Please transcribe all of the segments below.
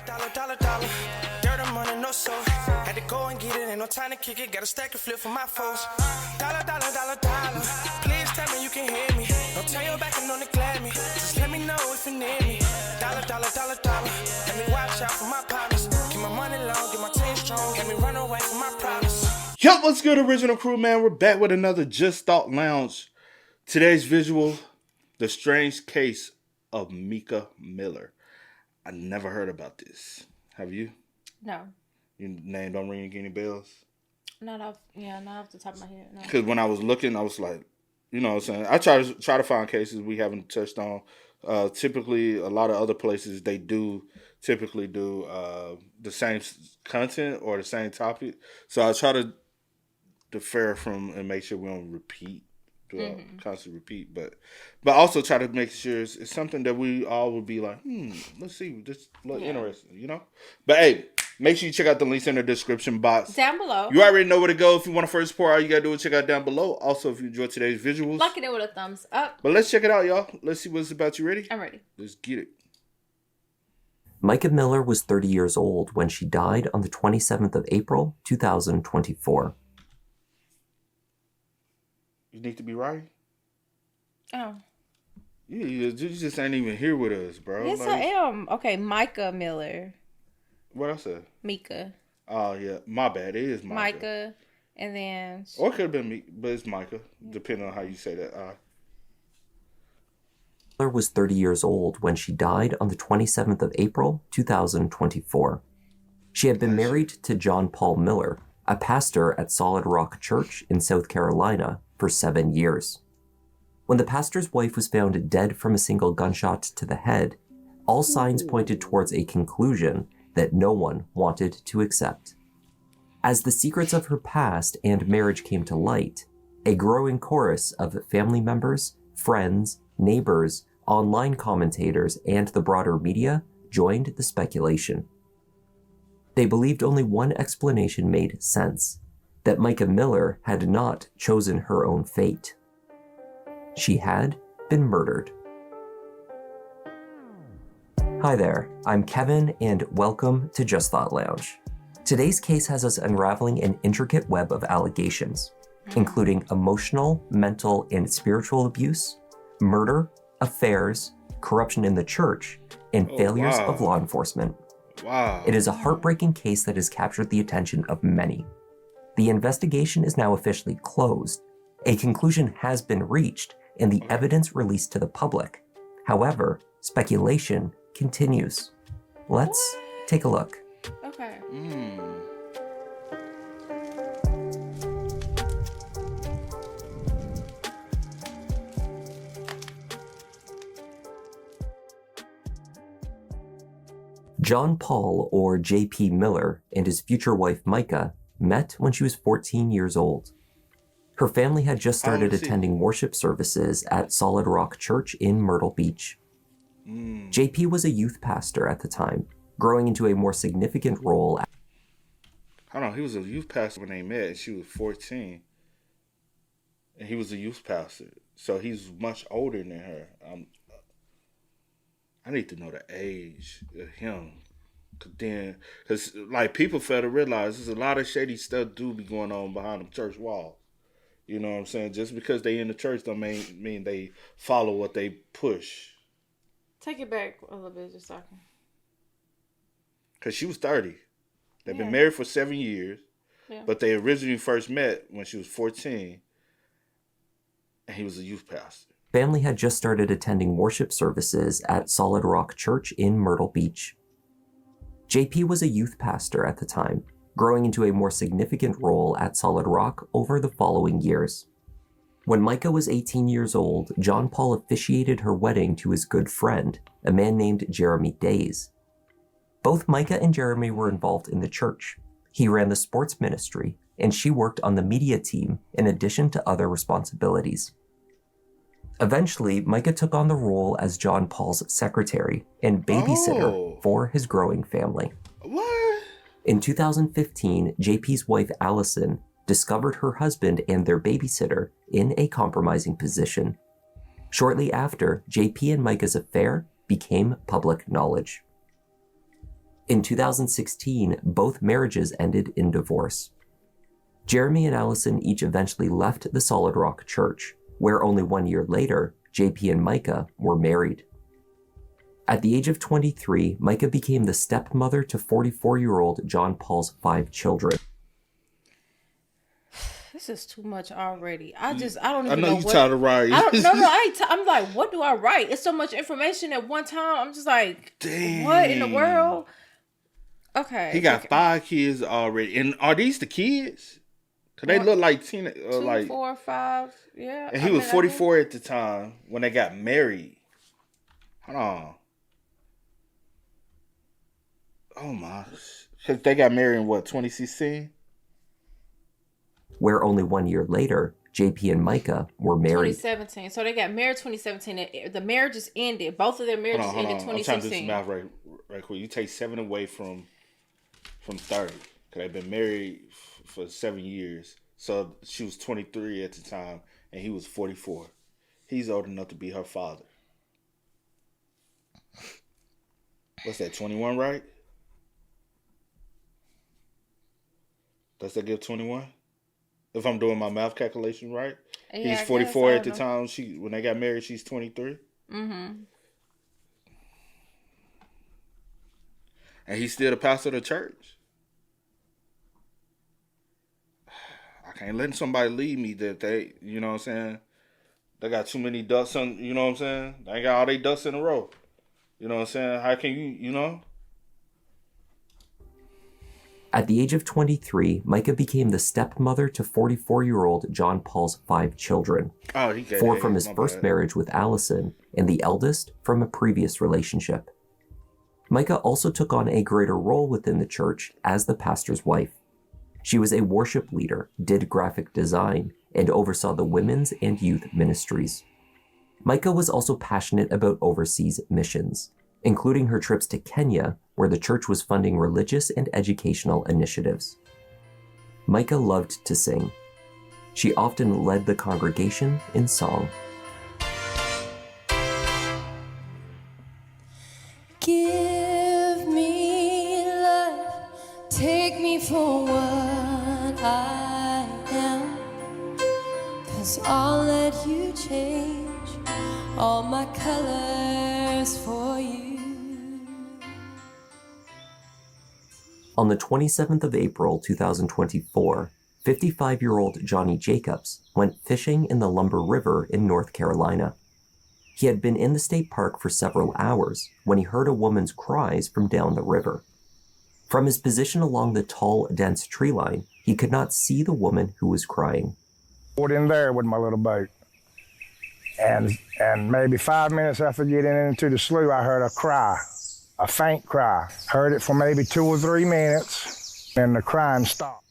Dollar. Dirt and money, no soul. Had to go and get it, ain't no time to kick it. Got a stack of flip for my foes. Dollar. Please tell me you can hear me. Don't turn your back and don't neglect me. Just let me know if you need me. Dollar. Let me watch out for my partners. Keep my money long, get my team strong. Let me run away from my problems. Yo, what's good, original crew, man? We're back with another Just Thought Lounge. Today's visual, the strange case of Mica Miller. I never heard about this. Have you? No. Your name don't ring any bells? Not off the top of my head. No. Because when I was looking, I was like, you know what I'm saying? I try to find cases we haven't touched on. Typically, a lot of other places, they typically do the same content or the same topic. So I try to defer from and make sure we don't repeat. Constant repeat, but also try to make sure it's something that we all would be like, let's see, this look interesting, you know. But hey, make sure you check out the links in the description box down below. You already know where to go if you want to first support. All you gotta do is check out down below. Also, if you enjoyed today's visuals, like it with a thumbs up. But let's check it out, y'all. Let's see what it's about. You ready? I'm ready. Let's get it. Mica Miller was 30 years old when she died on the 27th of April, 2024. You need to be right. Oh. Yeah, you just ain't even here with us, bro. Yes, I am. Okay, Mica Miller. What I said? Mica. Oh, yeah. My bad. It is Mica. Mica, and then... Or it could have been Mica, but it's Mica, depending on how you say that. Miller was 30 years old when she died on the 27th of April, 2024. She had been married to John Paul Miller, a pastor at Solid Rock Church in South Carolina, for 7 years. When the pastor's wife was found dead from a single gunshot to the head, all signs pointed towards a conclusion that no one wanted to accept. As the secrets of her past and marriage came to light, a growing chorus of family members, friends, neighbors, online commentators, and the broader media joined the speculation. They believed only one explanation made sense, that Mica Miller had not chosen her own fate. She had been murdered. Hi there, I'm Kevin, and welcome to Just Thought Lounge. Today's case has us unraveling an intricate web of allegations, including emotional, mental, and spiritual abuse, murder, affairs, corruption in the church, and failures of law enforcement. Wow. It is a heartbreaking case that has captured the attention of many. The investigation is now officially closed. A conclusion has been reached and the evidence released to the public. However, speculation continues. Let's take a look. Okay. John Paul, or J.P. Miller, and his future wife Mica met when she was 14 years old. Her family had just started attending worship services at Solid Rock Church in Myrtle Beach. J.P. was a youth pastor at the time, growing into a more significant role. Hold on, he was a youth pastor when they met, and she was 14. And he was a youth pastor, so he's much older than her. I need to know the age of him. Because like, people fail to realize there's a lot of shady stuff do be going on behind them church walls. You know what I'm saying? Just because they in the church don't mean they follow what they push. Take it back a little bit, just talking. Because she was 30. They've been married for 7 years. Yeah. But they originally first met when she was 14. And he was a youth pastor. Family had just started attending worship services at Solid Rock Church in Myrtle Beach. JP was a youth pastor at the time, growing into a more significant role at Solid Rock over the following years. When Mica was 18 years old, John Paul officiated her wedding to his good friend, a man named Jeremy Days. Both Mica and Jeremy were involved in the church. He ran the sports ministry, and she worked on the media team in addition to other responsibilities. Eventually, Mica took on the role as John Paul's secretary and babysitter for his growing family. What? In 2015, JP's wife Allison discovered her husband and their babysitter in a compromising position. Shortly after, JP and Mica's affair became public knowledge. In 2016, both marriages ended in divorce. Jeremy and Allison each eventually left the Solid Rock Church, where only 1 year later, JP and Mica were married. At the age of 23, Mica became the stepmother to 44-year-old John Paul's 5 children. This is too much already. I don't even I know know you what. tired of writing. I'm like, what do I write? It's so much information at one time. I'm just like, Dang. what in the world? Okay. He got 5 kids already. And are these the kids? Because they look like 2, 4, 5. Yeah. And he was 44 at the time when they got married. Hold on. Oh my. Because they got married in what, 2016? Where only 1 year later, JP and Mica were married. 2017. So they got married 2017. The marriages ended. Both of their marriages ended 2016. I'm trying to do some math right quick. You take 7 away from 30. Because they've been married for 7 years. So she was 23 at the time, and he was 44. He's old enough to be her father. What's that, 21, right? Does that give 21? If I'm doing my math calculation right? Yeah, he's 44 at the time. When they got married, she's 23. Mm-hmm. And he's still the pastor of the church. I can't let somebody leave me that they, you know what I'm saying? They got too many ducks on, you know what I'm saying? They ain't got all they ducks in a row. You know what I'm saying? How can you know? At the age of 23, Mica became the stepmother to 44-year-old John Paul's 5 children. 4 from his first marriage with Allison, and the eldest from a previous relationship. Mica also took on a greater role within the church as the pastor's wife. She was a worship leader, did graphic design, and oversaw the women's and youth ministries. Mica was also passionate about overseas missions, including her trips to Kenya, where the church was funding religious and educational initiatives. Mica loved to sing. She often led the congregation in song. Give me life, take me for what I am, 'cause I'll let you change all my colors for you. On the 27th of April 2024, 55-year-old Johnny Jacobs went fishing in the Lumber River in North Carolina. He had been in the state park for several hours when he heard a woman's cries from down the river. From his position along the tall, dense tree line, he could not see the woman who was crying. I went in there with my little boat, and maybe 5 minutes after getting into the slough, I heard a cry, a faint cry. Heard it for maybe 2 or 3 minutes, and the crying stopped.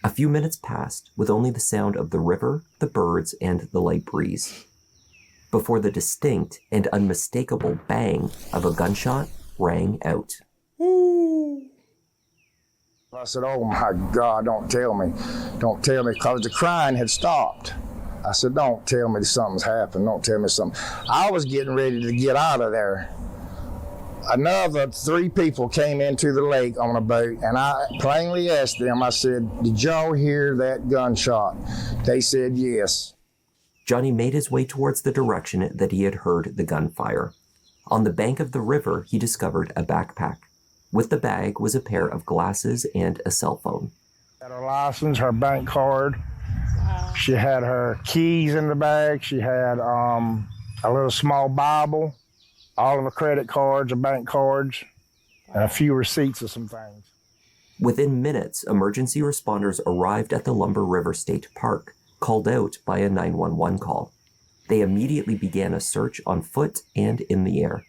A few minutes passed with only the sound of the river, the birds, and the light breeze, before the distinct and unmistakable bang of a gunshot rang out. I said, oh my God, don't tell me, because the crying had stopped. I said, don't tell me something's happened, don't tell me something. I was getting ready to get out of there. Another 3 people came into the lake on a boat, and I plainly asked them, I said, did y'all hear that gunshot? They said yes. Johnny made his way towards the direction that he had heard the gunfire. On the bank of the river, he discovered a backpack. With the bag was a pair of glasses and a cell phone. She had her license, her bank card. She had her keys in the bag. She had a little small Bible, all of her credit cards, her bank cards, and a few receipts of some things. Within minutes, emergency responders arrived at the Lumber River State Park, called out by a 911 call. They immediately began a search on foot and in the air.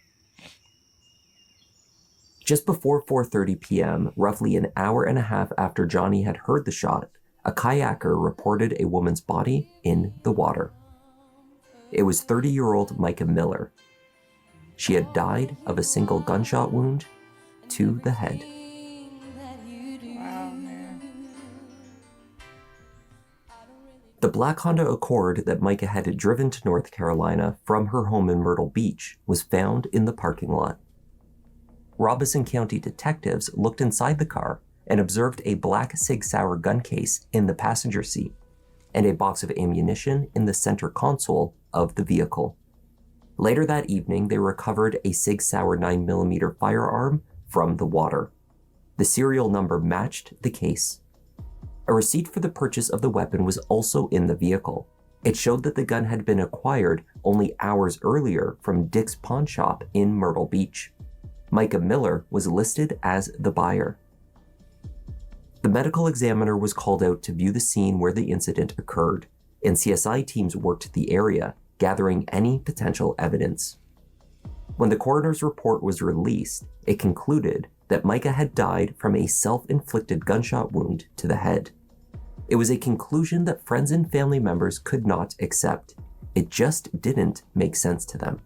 Just before 4:30 p.m., roughly an hour and a half after Johnny had heard the shot, a kayaker reported a woman's body in the water. It was 30-year-old Mica Miller. She had died of a single gunshot wound to the head. Wow, man. The black Honda Accord that Mica had driven to North Carolina from her home in Myrtle Beach was found in the parking lot. Robeson County detectives looked inside the car and observed a black Sig Sauer gun case in the passenger seat and a box of ammunition in the center console of the vehicle. Later that evening, they recovered a Sig Sauer 9mm firearm from the water. The serial number matched the case. A receipt for the purchase of the weapon was also in the vehicle. It showed that the gun had been acquired only hours earlier from Dick's pawn shop in Myrtle Beach. Mica Miller was listed as the buyer. The medical examiner was called out to view the scene where the incident occurred, and CSI teams worked the area, gathering any potential evidence. When the coroner's report was released, it concluded that Mica had died from a self-inflicted gunshot wound to the head. It was a conclusion that friends and family members could not accept. It just didn't make sense to them.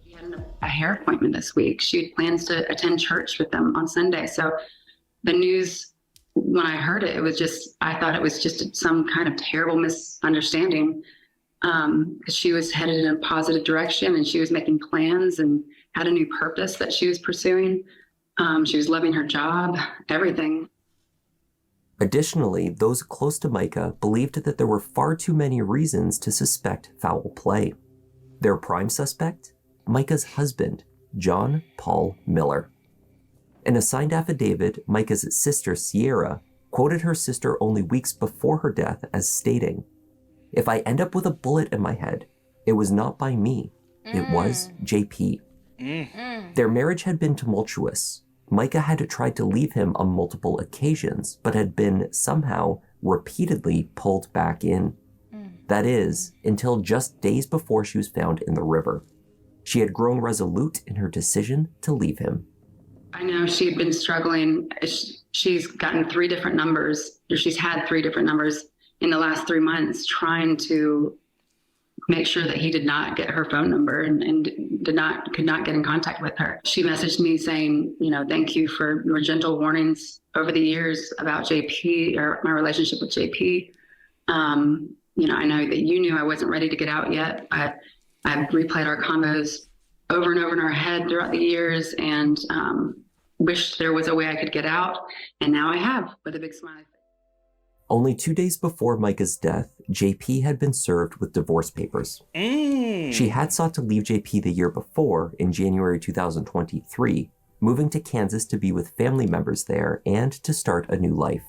She had a hair appointment this week. She had plans to attend church with them on Sunday. So the news, when I heard it, I thought it was just some kind of terrible misunderstanding. Because she was headed in a positive direction and she was making plans and had a new purpose that she was pursuing. She was loving her job, everything. Additionally, those close to Mica believed that there were far too many reasons to suspect foul play. Their prime suspect? Mica's husband, John Paul Miller. In a signed affidavit, Mica's sister, Sierra, quoted her sister only weeks before her death as stating, "If I end up with a bullet in my head, it was not by me. It was JP." Their marriage had been tumultuous. Mica had tried to leave him on multiple occasions, but had been somehow repeatedly pulled back in. That is, until just days before she was found in the river. She had grown resolute in her decision to leave him. I know she had been struggling. She's gotten 3 different numbers, or she's had 3 different numbers in the last 3 months, trying to make sure that he did not get her phone number and could not get in contact with her. She messaged me saying, thank you for your gentle warnings over the years about JP, or my relationship with JP. I know that you knew I wasn't ready to get out yet. I replayed our combos over and over in our head throughout the years, and wished there was a way I could get out. And now I have, with a big smile. Only 2 days before Mica's death, JP had been served with divorce papers. She had sought to leave JP the year before, in January 2023, moving to Kansas to be with family members there and to start a new life.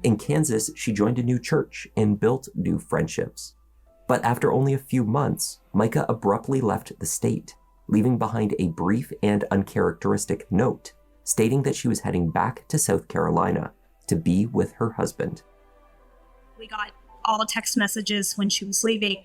In Kansas, she joined a new church and built new friendships. But after only a few months, Mica abruptly left the state, leaving behind a brief and uncharacteristic note stating that she was heading back to South Carolina to be with her husband. We got all text messages when she was leaving.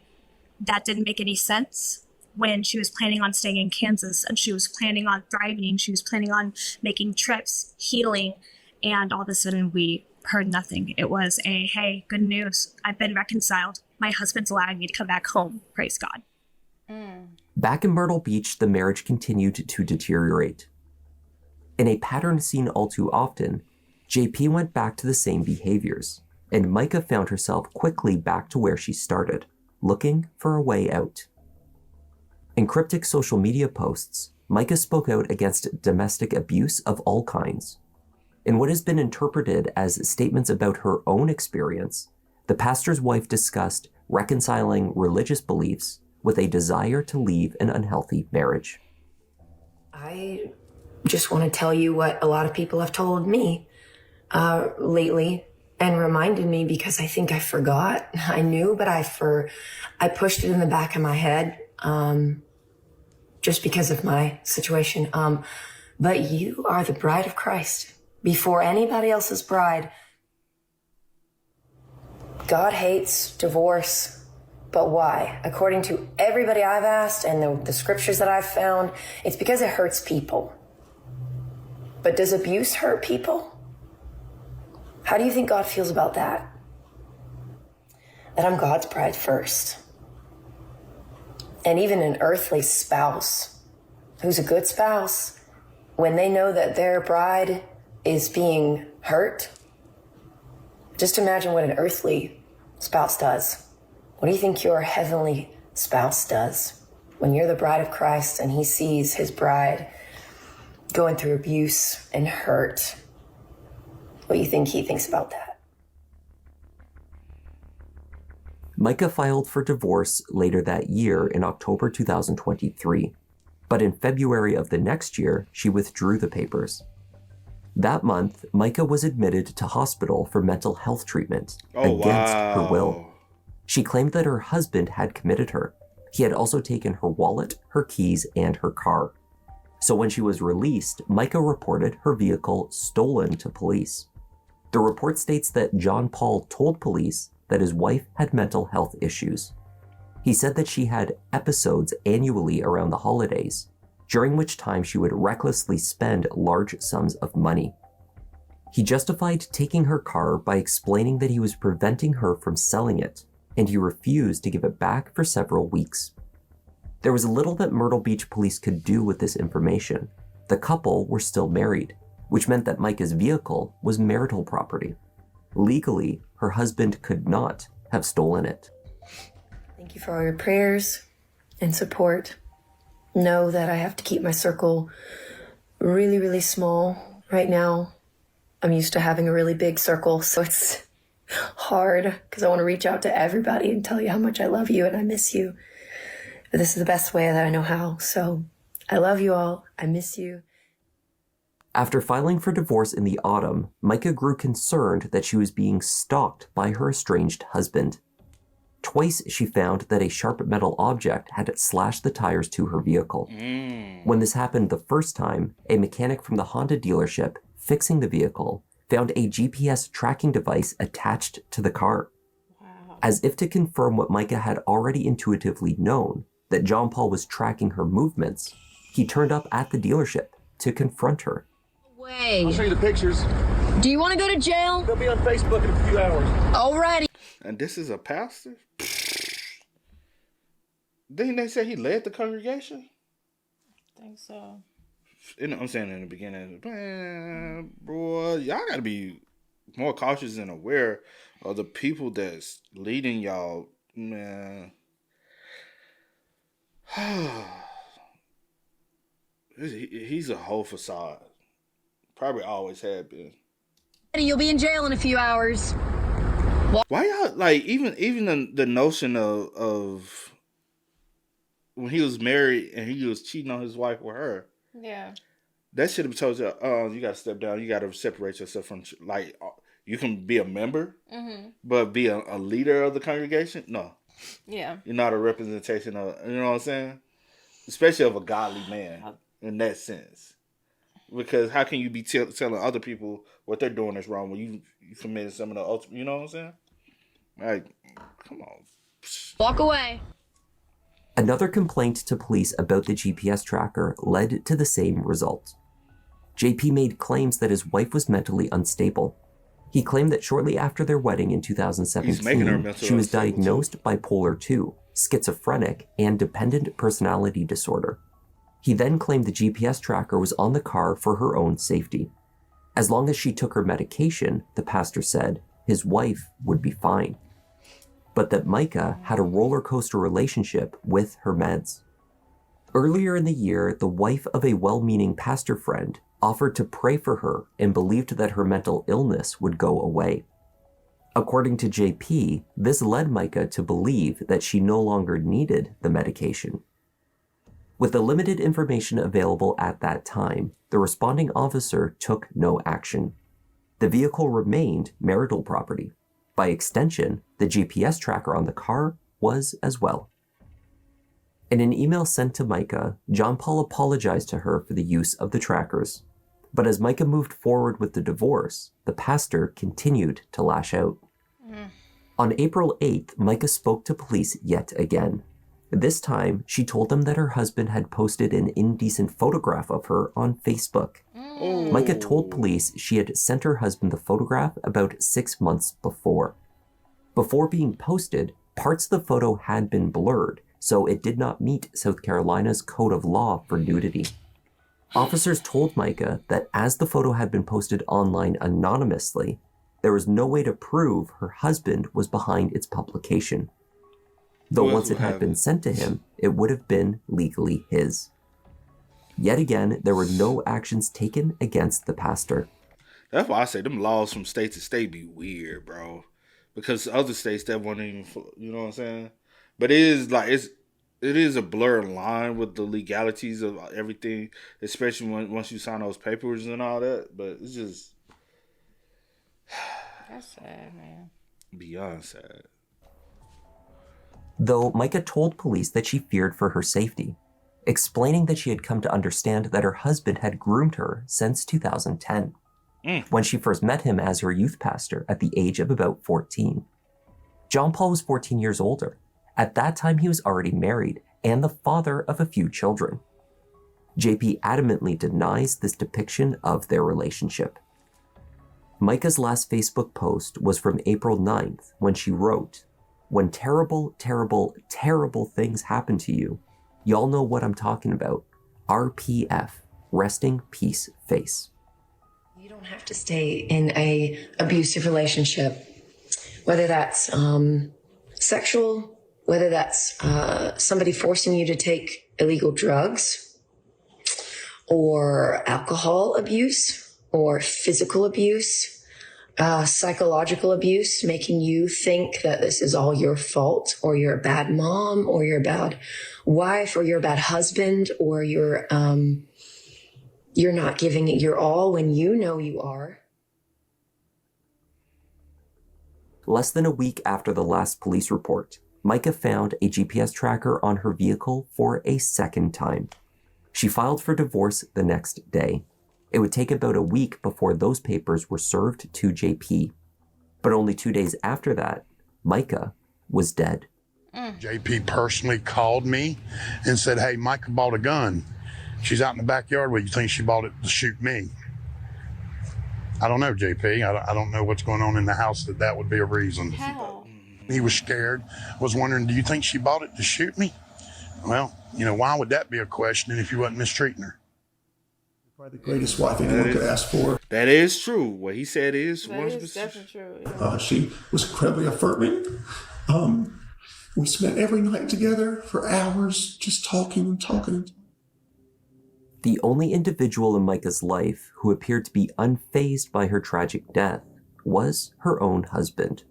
That didn't make any sense when she was planning on staying in Kansas and she was planning on thriving. She was planning on making trips, healing, and all of a sudden we heard nothing. It was hey, good news. I've been reconciled. My husband's allowing me to come back home. Praise God. Back in Myrtle Beach, the marriage continued to deteriorate. In a pattern seen all too often, JP went back to the same behaviors, and Mica found herself quickly back to where she started, looking for a way out. In cryptic social media posts, Mica spoke out against domestic abuse of all kinds. In what has been interpreted as statements about her own experience, the pastor's wife discussed reconciling religious beliefs with a desire to leave an unhealthy marriage. I just want to tell you what a lot of people have told me lately and reminded me, because I think I forgot. I knew, but I pushed it in the back of my head just because of my situation. But you are the bride of Christ before anybody else's bride. God hates divorce, but why? According to everybody I've asked and the scriptures that I've found, it's because it hurts people. But does abuse hurt people? How do you think God feels about that? That I'm God's bride first. And even an earthly spouse who's a good spouse, when they know that their bride is being hurt, just imagine what an earthly spouse does. What do you think your heavenly spouse does when you're the bride of Christ and he sees his bride going through abuse and hurt. What do you think he thinks about that? Mica filed for divorce later that year in October 2023, but in February of the next year, she withdrew the papers. That month, Mica was admitted to hospital for mental health treatment against her will. She claimed that her husband had committed her. He had also taken her wallet, her keys, and her car. So when she was released, Mica reported her vehicle stolen to police. The report states that John Paul told police that his wife had mental health issues. He said that she had episodes annually around the holidays, during which time she would recklessly spend large sums of money. He justified taking her car by explaining that he was preventing her from selling it, and he refused to give it back for several weeks. There was little that Myrtle Beach police could do with this information. The couple were still married, which meant that Mica's vehicle was marital property. Legally, her husband could not have stolen it. Thank you for all your prayers and support. Know that I have to keep my circle really, really small. Right now, I'm used to having a really big circle, so it's hard because I want to reach out to everybody and tell you how much I love you and I miss you. But this is the best way that I know how. So I love you all. I miss you. After filing for divorce in the autumn, Mica grew concerned that she was being stalked by her estranged husband. Twice she found that a sharp metal object had slashed the tires to her vehicle. When this happened the first time, a mechanic from the Honda dealership fixing the vehicle found a GPS tracking device attached to the car. As if to confirm what Mica had already intuitively known, that John Paul was tracking her movements, he turned up at the dealership to confront her. I'll show you the pictures. Do you want to go to jail? They'll be on Facebook in a few hours. Alrighty. And this is a pastor? Didn't they say he led the congregation? I think so. You know, I'm saying in the beginning, man, bro, y'all gotta be more cautious and aware of the people that's leading y'all, man. He's a whole facade. Probably always had been. You'll be in jail in a few hours. Why y'all like even the notion of when he was married and he was cheating on his wife with her? Yeah. That should have told you, oh, you got to step down. You got to separate yourself from, like, you can be a member, but be a leader of the congregation? No. Yeah. You're not a representation of, you know what I'm saying? Especially of a godly man in that sense. Because how can you be telling other people what they're doing is wrong when you committed some of the ultimate, you know what I'm saying? Like, come on. Walk away. Another complaint to police about the GPS tracker led to the same result. JP made claims that his wife was mentally unstable. He claimed that shortly after their wedding in 2017, she was diagnosed bipolar 2, schizophrenic, and dependent personality disorder. He then claimed the GPS tracker was on the car for her own safety. As long as she took her medication, the pastor said, his wife would be fine. But that Mica had a roller coaster relationship with her meds. Earlier in the year, the wife of a well-meaning pastor friend offered to pray for her and believed that her mental illness would go away. According to JP, this led Mica to believe that she no longer needed the medication. With the limited information available at that time, the responding officer took no action. The vehicle remained marital property. By extension, the GPS tracker on the car was as well. In an email sent to Mica, John Paul apologized to her for the use of the trackers. But as Mica moved forward with the divorce, the pastor continued to lash out. On April 8th, Mica spoke to police yet again. This time, she told them that her husband had posted an indecent photograph of her on Facebook. Mica told police she had sent her husband the photograph about 6 months before. Before being posted, parts of the photo had been blurred, so it did not meet South Carolina's code of law for nudity. Officers told Mica that as the photo had been posted online anonymously, there was no way to prove her husband was behind its publication. Though once it had been sent to him, it would have been legally his. Yet again, there were no actions taken against the pastor. That's why I say them laws from state to state be weird, bro. Because other states that won't even, you know what I'm saying? But it is like it is a blurred line with the legalities of everything, especially once you sign those papers and all that. But it's just That's sad, man. beyond sad. Though Mica told police that she feared for her safety, explaining that she had come to understand that her husband had groomed her since 2010, when she first met him as her youth pastor at the age of about 14. John Paul was 14 years older. At that time, he was already married and the father of a few children. JP adamantly denies this depiction of their relationship. Mica's last Facebook post was from April 9th, when she wrote, "When terrible, terrible, terrible things happen to you, y'all know what I'm talking about. RPF, resting peace face." You don't have to stay in a abusive relationship, whether that's sexual, whether that's somebody forcing you to take illegal drugs, or alcohol abuse, or physical abuse, psychological abuse, making you think that this is all your fault, or you're a bad mom, or you're a bad wife, or you're a bad husband, or you're not giving it your all when you know you are. Less than a week after the last police report, Mica found a GPS tracker on her vehicle for a second time. She filed for divorce the next day. It would take about a week before those papers were served to JP. But only 2 days after that, Mica was dead. JP personally called me and said, "Hey, Mica bought a gun. She's out in the backyard. Well, you think she bought it to shoot me?" I don't know, JP. I don't know what's going on in the house that would be a reason. How? He was scared, was wondering, do you think she bought it to shoot me? Well, why would that be a question if you wasn't mistreating her? Probably the greatest wife anyone could ask for. That is true. What he said is That 100%. is definitely true. Yeah. She was incredibly affirming. We spent every night together for hours just talking and talking. The only individual in Mica's life who appeared to be unfazed by her tragic death was her own husband.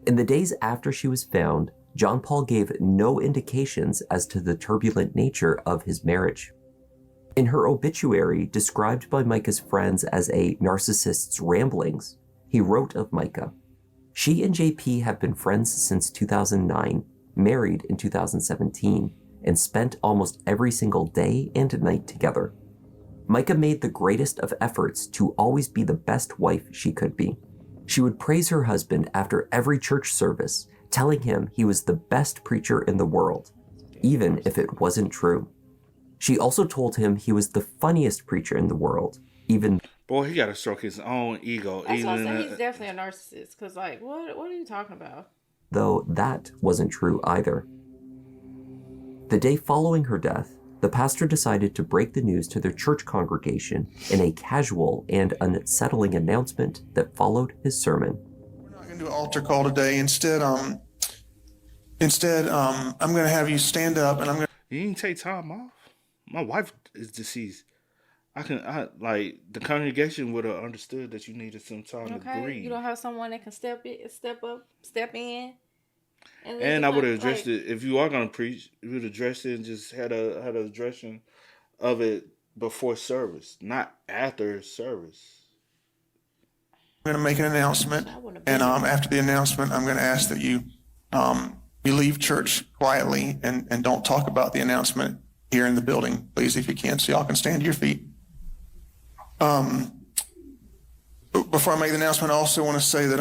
In the days after she was found, John Paul gave no indications as to the turbulent nature of his marriage. In her obituary, described by Mica's friends as a narcissist's ramblings, he wrote of Mica, "She and JP have been friends since 2009, married in 2017, and spent almost every single day and night together. Mica made the greatest of efforts to always be the best wife she could be. She would praise her husband after every church service, telling him he was the best preacher in the world, even if it wasn't true. She also told him he was the funniest preacher in the world, even..." Boy, he got to stroke his own ego. That's what I'm saying. He's definitely a narcissist. Because, like, what are you talking about? Though that wasn't true either. The day following her death, the pastor decided to break the news to their church congregation in a casual and unsettling announcement that followed his sermon. We're not going to do an altar call today. Instead, I'm going to have you stand up and I'm going to... You didn't take time off? My wife is deceased. The congregation would have understood that you needed some time to grieve. You don't have someone that can step in. And I would have addressed it, if you are going to preach, you would have addressed it and just had a addressing of it before service, not after service. I'm going to make an announcement, and after the announcement, I'm going to ask that you leave church quietly and don't talk about the announcement here in the building, please, if you can, so y'all can stand to your feet. Before I make the announcement, I also want to say that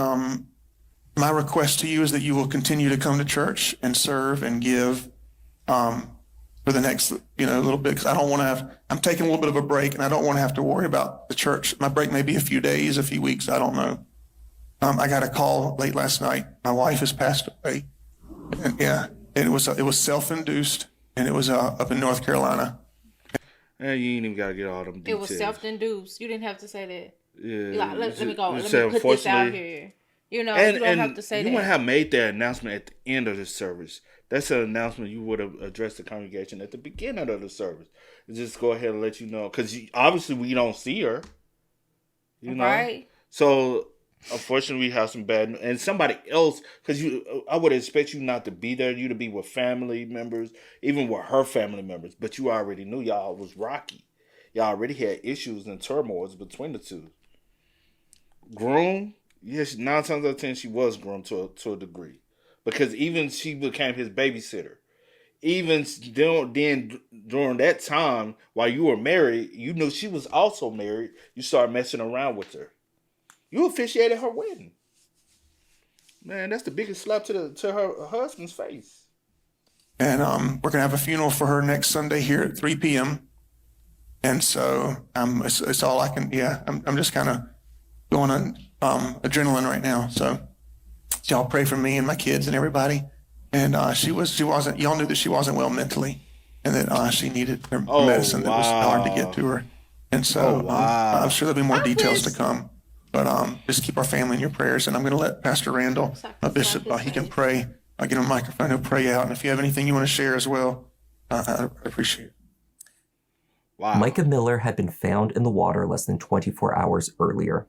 my request to you is that you will continue to come to church and serve and give for the next little bit, because I don't want to I'm taking a little bit of a break, and I don't want to have to worry about the church. My break may be a few days, a few weeks, I don't know. I got a call late last night. My wife has passed away. And it was self-induced, and it was up in North Carolina. You ain't even got to get all them details. It was self-induced. You didn't have to say that. Yeah. Let me go. Let me put this out here. You know, And you don't have to say you that. wouldn't have made that announcement at the end of the service. That's an announcement you would have addressed the congregation at the beginning of the service. Just go ahead and let you know. Because obviously we don't see her. You know? Right. So, unfortunately, we have some bad... And somebody else... Because I would expect you not to be there. You to be with family members. Even with her family members. But you already knew y'all was rocky. Y'all already had issues and turmoils between the two. Groom... Yes, 9 times out of 10, she was groomed to a degree. Because even she became his babysitter. Even during that time, while you were married, you knew she was also married. You started messing around with her. You officiated her wedding. Man, that's the biggest slap to her husband's face. And we're going to have a funeral for her next Sunday here at 3 p.m. And so it's all I can, I'm just kind of going on adrenaline right now. So y'all pray for me and my kids and everybody. And she wasn't, y'all knew that she wasn't well mentally and that she needed her medicine that was hard to get to her. And so I'm sure there'll be more details to come. But just keep our family in your prayers. And I'm going to let Pastor Randall, my bishop, he can pray. I'll get him a microphone. He'll pray out. And if you have anything you want to share as well, I appreciate it. Wow. Mica Miller had been found in the water less than 24 hours earlier.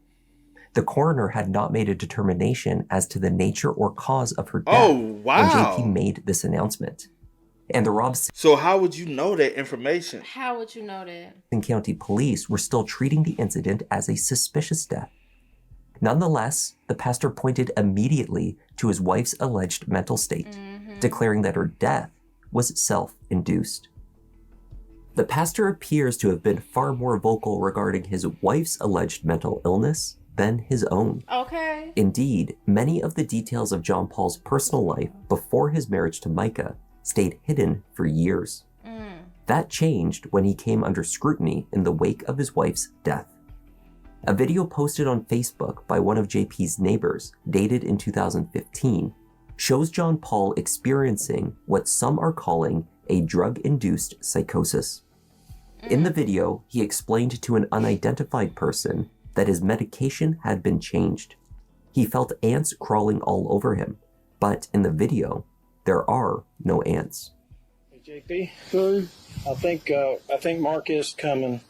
The coroner had not made a determination as to the nature or cause of her death when JP made this announcement. And the So how would you know that information? How would you know that? County Police were still treating the incident as a suspicious death. Nonetheless, the pastor pointed immediately to his wife's alleged mental state, declaring that her death was self-induced. The pastor appears to have been far more vocal regarding his wife's alleged mental illness than his own. Okay. Indeed, many of the details of John Paul's personal life before his marriage to Mica stayed hidden for years. That changed when he came under scrutiny in the wake of his wife's death. A video posted on Facebook by one of JP's neighbors, dated in 2015, shows John Paul experiencing what some are calling a drug-induced psychosis. In the video, he explained to an unidentified person that his medication had been changed. He felt ants crawling all over him, but in the video, there are no ants. Hey, JP, I think Mark is coming.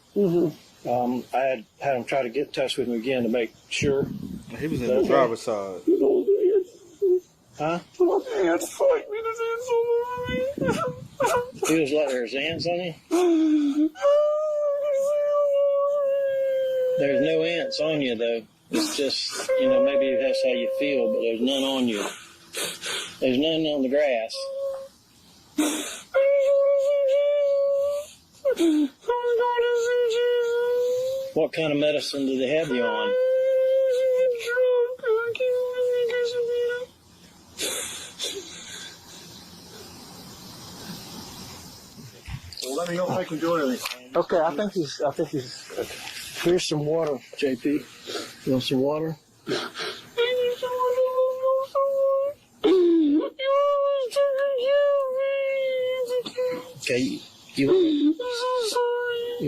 I had him try to get in touch with him again to make sure. He was in the driver's side. Huh? Ants fight me. There's ants all over me. He was like, there's ants on you? There's no ants on you, though. It's just, maybe that's how you feel, but there's none on you. There's none on the grass. What kind of medicine do they have you on? Well, let me know if I can do anything. Okay, I think he's. Here's some water, JP. You want some water? Okay, you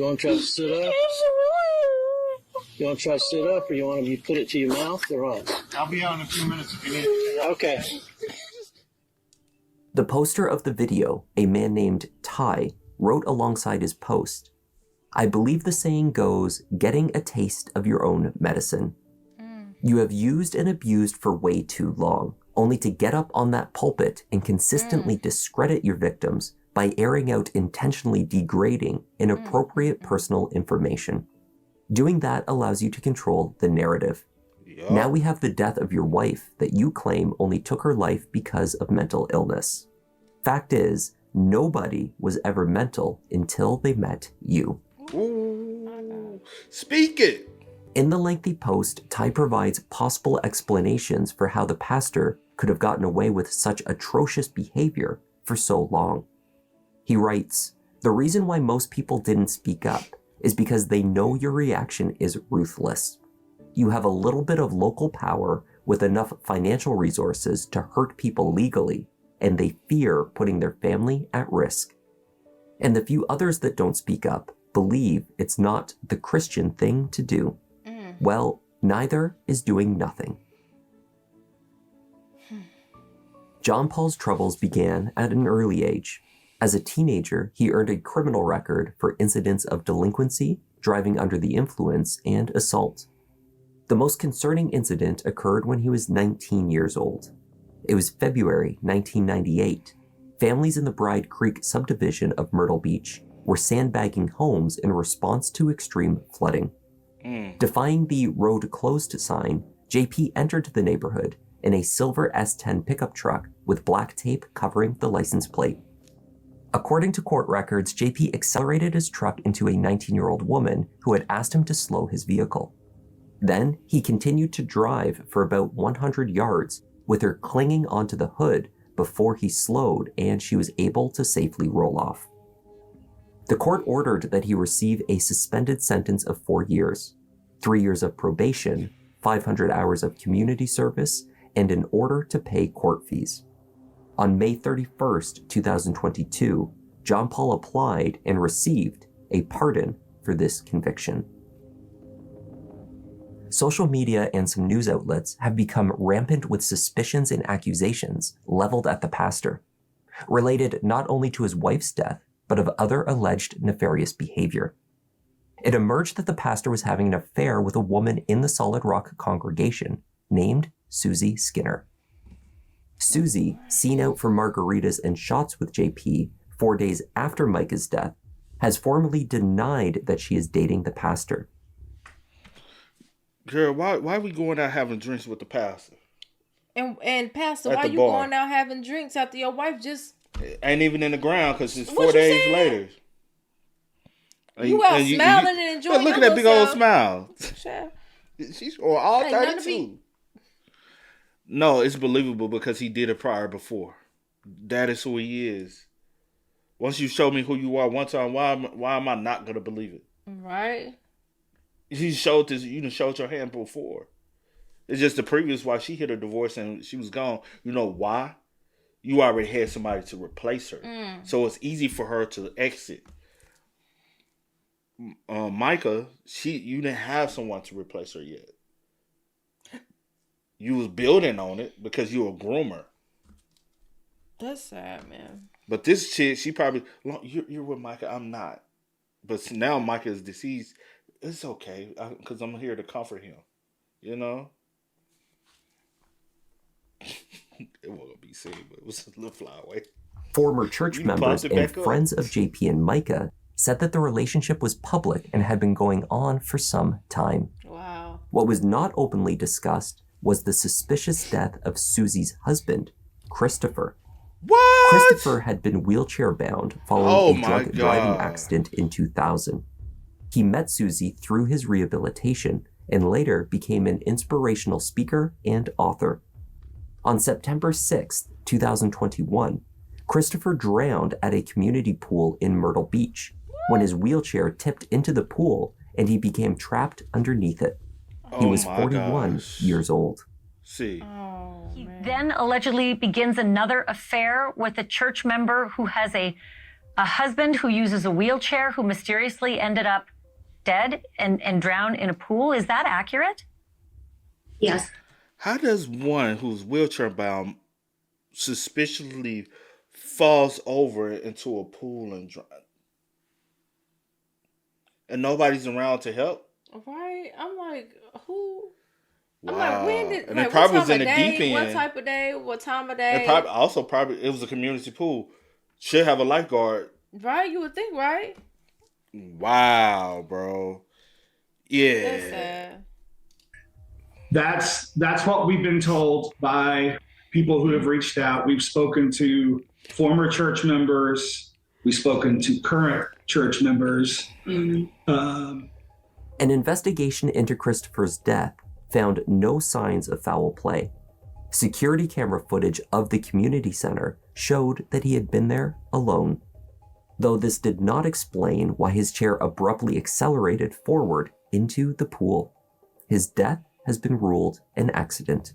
want to try to sit up? You want to try to sit up, or you want to put it to your mouth, or what? I'll be out in a few minutes if you need it. Okay. The poster of the video, a man named Ty, wrote alongside his post, "I believe the saying goes, getting a taste of your own medicine. You have used and abused for way too long, only to get up on that pulpit and consistently discredit your victims by airing out intentionally degrading, inappropriate personal information. Doing that allows you to control the narrative. Yep. Now we have the death of your wife that you claim only took her life because of mental illness. Fact is, nobody was ever mental until they met you." Ooh. Speak it. In the lengthy post, Ty provides possible explanations for how the pastor could have gotten away with such atrocious behavior for so long. He writes, "The reason why most people didn't speak up is because they know your reaction is ruthless. You have a little bit of local power with enough financial resources to hurt people legally, and they fear putting their family at risk. And the few others that don't speak up believe it's not the Christian thing to do. Well, neither is doing nothing." John Paul's troubles began at an early age. As a teenager, he earned a criminal record for incidents of delinquency, driving under the influence, and assault. The most concerning incident occurred when he was 19 years old. It was February 1998. Families in the Bride Creek subdivision of Myrtle Beach were sandbagging homes in response to extreme flooding. Defying the road closed sign, JP entered the neighborhood in a silver S10 pickup truck with black tape covering the license plate. According to court records, JP accelerated his truck into a 19-year-old woman who had asked him to slow his vehicle. Then he continued to drive for about 100 yards with her clinging onto the hood before he slowed and she was able to safely roll off. The court ordered that he receive a suspended sentence of 4 years, 3 years of probation, 500 hours of community service, and an order to pay court fees. On May 31st, 2022, John Paul applied and received a pardon for this conviction. Social media and some news outlets have become rampant with suspicions and accusations leveled at the pastor, related not only to his wife's death, but of other alleged nefarious behavior. It emerged that the pastor was having an affair with a woman in the Solid Rock congregation named Susie Skinner. Susie, seen out for margaritas and shots with JP 4 days after Mica's death, has formally denied that she is dating the pastor. Girl, why are we going out having drinks with the pastor? And Pastor, At why the you bar. going out having drinks after your wife just... Ain't even in the ground because it's What 4 you days said? later. You out smiling and enjoying look at your that big little old self. smile. Child. She's on all Ain't nothing to 32. No, it's believable because he did it prior before. That is who he is. Once you show me who you are one time, why am I not gonna believe it? Right. You showed this. You done showed your hand before. It's just the previous wife. She hit a divorce and she was gone. You know why? You already had somebody to replace her, so it's easy for her to exit. Mica, you didn't have someone to replace her yet. You was building on it because you were a groomer. That's sad, man. But this chick, she probably, you're with Mica, I'm not. But now Mica is deceased. It's okay because I'm here to comfort him. You know? It won't be seen, but it was a little fly away. Former church members and friends of JP and Mica said that the relationship was public and had been going on for some time. Wow. What was not openly discussed was the suspicious death of Susie's husband, Christopher. What? Christopher had been wheelchair bound following a drunk God. driving accident in 2000. He met Susie through his rehabilitation and later became an inspirational speaker and author. On September 6, 2021, Christopher drowned at a community pool in Myrtle Beach when his wheelchair tipped into the pool and he became trapped underneath it. He was 41 years old. See. He then allegedly begins another affair with a church member who has a husband who uses a wheelchair who mysteriously ended up dead and drowned in a pool. Is that accurate? Yes. How does one who's wheelchair bound suspiciously falls over into a pool and drown? And nobody's around to help? Right? I'm like, who? Wow. I'm like, when did, and like, it probably what was time in of the day? deep end. What type of day? What time of day? Probably it was a community pool. Should have a lifeguard. Right? You would think, right? Wow, bro. Yeah. That's sad. That's what we've been told by people who have reached out. We've spoken to former church members. We've spoken to current church members. An investigation into Christopher's death found no signs of foul play. Security camera footage of the community center showed that he had been there alone. Though this did not explain why his chair abruptly accelerated forward into the pool. His death has been ruled an accident.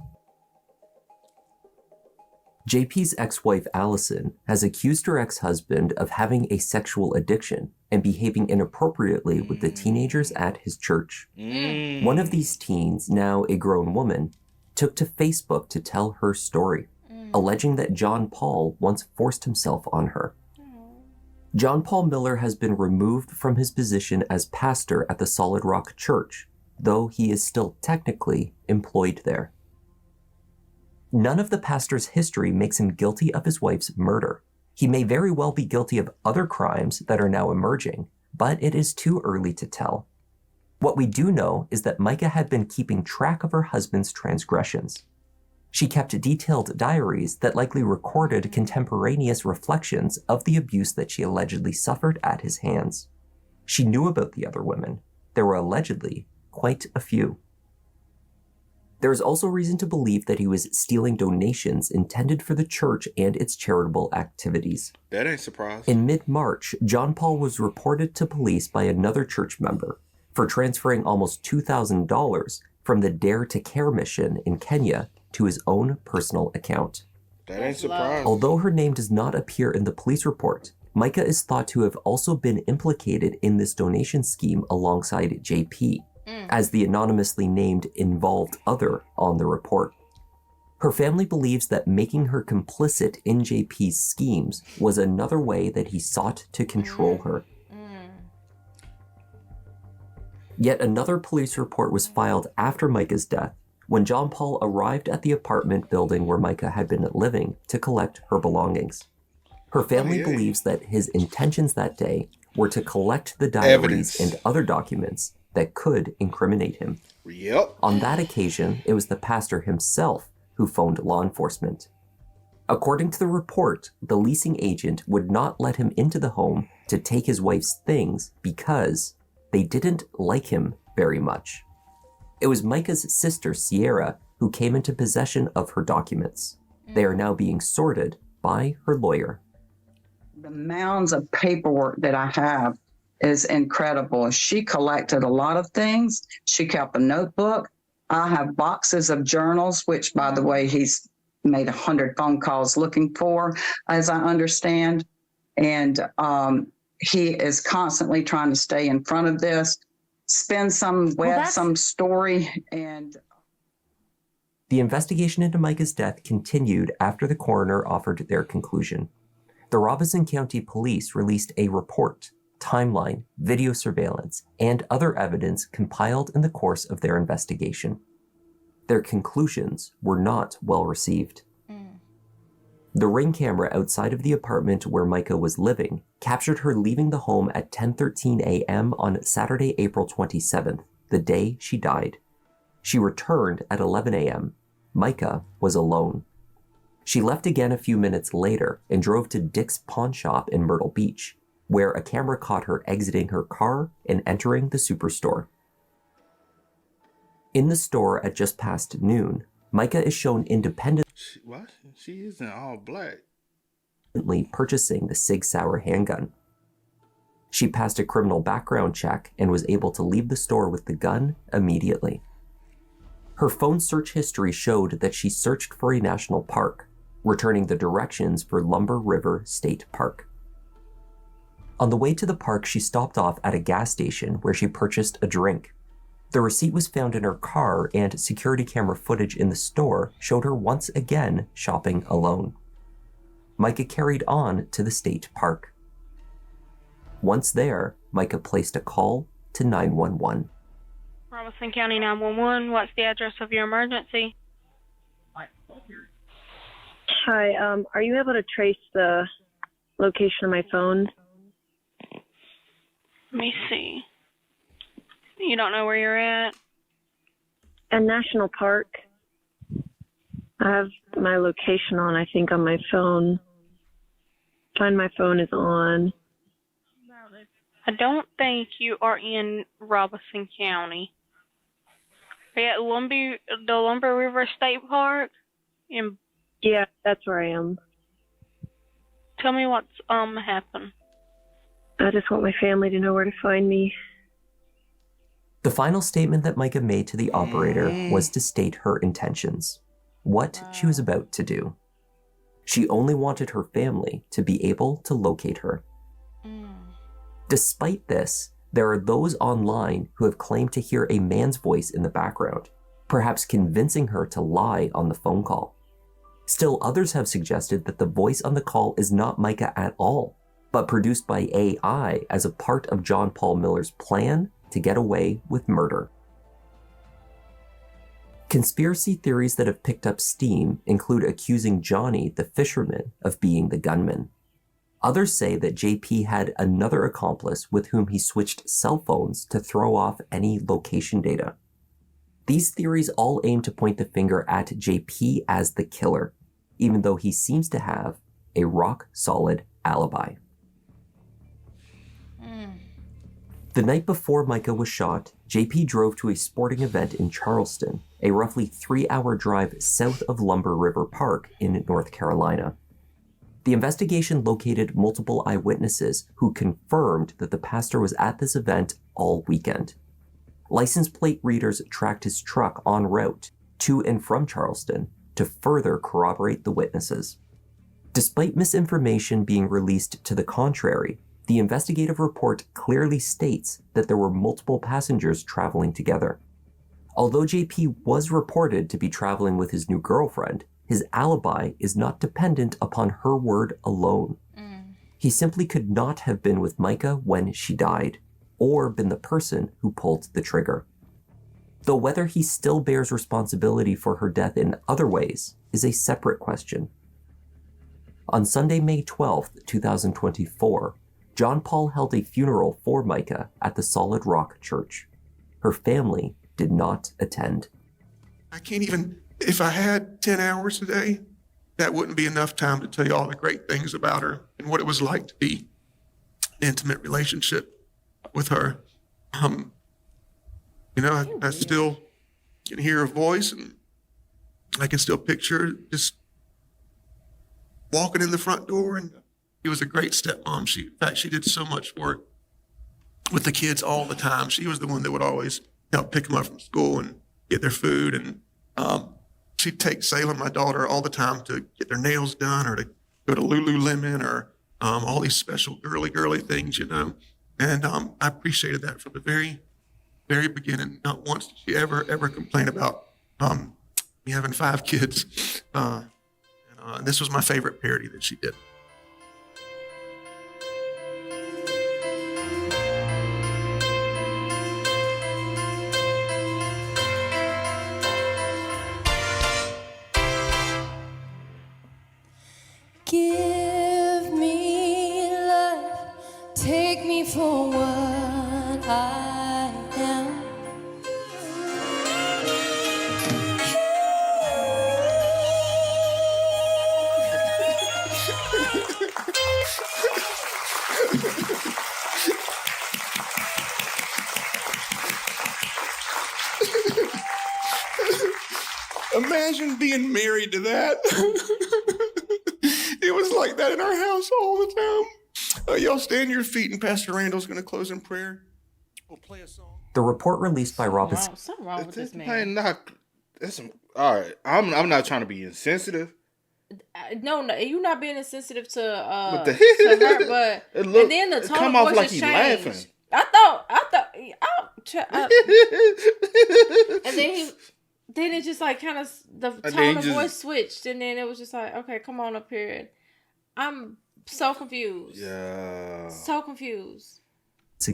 JP's ex-wife Allison has accused her ex-husband of having a sexual addiction and behaving inappropriately with the teenagers at his church. One of these teens, now a grown woman, took to Facebook to tell her story. alleging that John Paul once forced himself on her. John Paul Miller has been removed from his position as pastor at the Solid Rock Church, though he is still technically employed there. None of the pastor's history makes him guilty of his wife's murder. He may very well be guilty of other crimes that are now emerging, but it is too early to tell. What we do know is that Mica had been keeping track of her husband's transgressions. She kept detailed diaries that likely recorded contemporaneous reflections of the abuse that she allegedly suffered at his hands. She knew about the other women. There were allegedly quite a few. There is also reason to believe that he was stealing donations intended for the church and its charitable activities. That ain't surprising. In mid-March, John Paul was reported to police by another church member for transferring almost $2,000 from the Dare to Care mission in Kenya to his own personal account. That ain't surprising. Although her name does not appear in the police report, Mica is thought to have also been implicated in this donation scheme alongside JP, as the anonymously named involved other on the report. Her family believes that making her complicit in JP's schemes was another way that he sought to control her. Yet another police report was filed after Mica's death, when John Paul arrived at the apartment building where Mica had been living to collect her belongings. Her family believes that his intentions that day were to collect the diaries and other documents that could incriminate him. Yep. On that occasion, it was the pastor himself who phoned law enforcement. According to the report, the leasing agent would not let him into the home to take his wife's things because they didn't like him very much. It was Mica's sister, Sierra, who came into possession of her documents. They are now being sorted by her lawyer. The mounds of paperwork that I have is incredible. She collected a lot of things. She kept a notebook. I have boxes of journals, which, by the way, he's made 100 phone calls looking for, as I understand. And he is constantly trying to stay in front of this, spin some some story. And the investigation into Mica's death continued after the coroner offered their conclusion. The Robeson County Police released a report, timeline, video surveillance, and other evidence compiled in the course of their investigation. Their conclusions were not well received. The ring camera outside of the apartment where Mica was living captured her leaving the home at 10:13 a.m. on Saturday, April 27th, the day she died. She returned at 11 a.m. Mica was alone. She left again a few minutes later and drove to Dick's Pawn Shop in Myrtle Beach, where a camera caught her exiting her car and entering the superstore. In the store at just past noon, Mica is shown independently What? She isn't all black. Purchasing the Sig Sauer handgun. She passed a criminal background check and was able to leave the store with the gun immediately. Her phone search history showed that she searched for a national park, returning the directions for Lumber River State Park. On the way to the park, she stopped off at a gas station where she purchased a drink. The receipt was found in her car, and security camera footage in the store showed her once again shopping alone. Mica carried on to the state park. Once there, Mica placed a call to 911. Robeson County 911, what's the address of your emergency? Hi, are you able to trace the location of my phone? Let me see. You don't know where you're at? A national park. I have my location on, I think, on my phone. Find my phone is on. I don't think you are in Robeson County. Are you at the Lumber River State Park? Yeah, that's where I am. Tell me what's happened. I just want my family to know where to find me. The final statement that Mica made to the operator was to state her intentions, what she was about to do. She only wanted her family to be able to locate her. Despite this, there are those online who have claimed to hear a man's voice in the background, perhaps convincing her to lie on the phone call. Still, others have suggested that the voice on the call is not Mica at all, but produced by AI as a part of John Paul Miller's plan to get away with murder. Conspiracy theories that have picked up steam include accusing Johnny, the fisherman, of being the gunman. Others say that JP had another accomplice with whom he switched cell phones to throw off any location data. These theories all aim to point the finger at JP as the killer, even though he seems to have a rock-solid alibi. The night before Mica was shot, JP drove to a sporting event in Charleston, a roughly 3-hour drive south of Lumber River Park in North Carolina. The investigation located multiple eyewitnesses who confirmed that the pastor was at this event all weekend. License plate readers tracked his truck en route to and from Charleston to further corroborate the witnesses. Despite misinformation being released to the contrary, the investigative report clearly states that there were multiple passengers traveling together. Although JP was reported to be traveling with his new girlfriend, his alibi is not dependent upon her word alone. He simply could not have been with Mica when she died, or been the person who pulled the trigger. Though whether he still bears responsibility for her death in other ways is a separate question. On Sunday, May 12th, 2024, John Paul held a funeral for Mica at the Solid Rock Church. Her family did not attend. I can't even, if I had 10 hours a day, that wouldn't be enough time to tell you all the great things about her and what it was like to be an intimate relationship with her. I still can hear her voice, and I can still picture her just walking in the front door. And she was a great stepmom. In fact, she did so much work with the kids all the time. She was the one that would always help pick them up from school and get their food. And she'd take Salem, my daughter, all the time to get their nails done or to go to Lululemon or all these special girly things, And I appreciated that from the very, very beginning. Not once did she ever complain about me having 5 kids. And this was my favorite parody that she did. Give me life, take me for what I am. Imagine being married to that. It was like that in our house all the time. Y'all stand to your feet, and Pastor Randall's going to close in prayer. We'll play a song. The report released by Robinson. Something wrong with this man. All right. I'm not trying to be insensitive. No, you're not being insensitive to But to her, but and then the tone come of off voice like just he changed. laughing. I thought, and then it just like kind of the tone of voice switched, and then it was just like, okay, come on up here. I'm so confused. Yeah. So confused.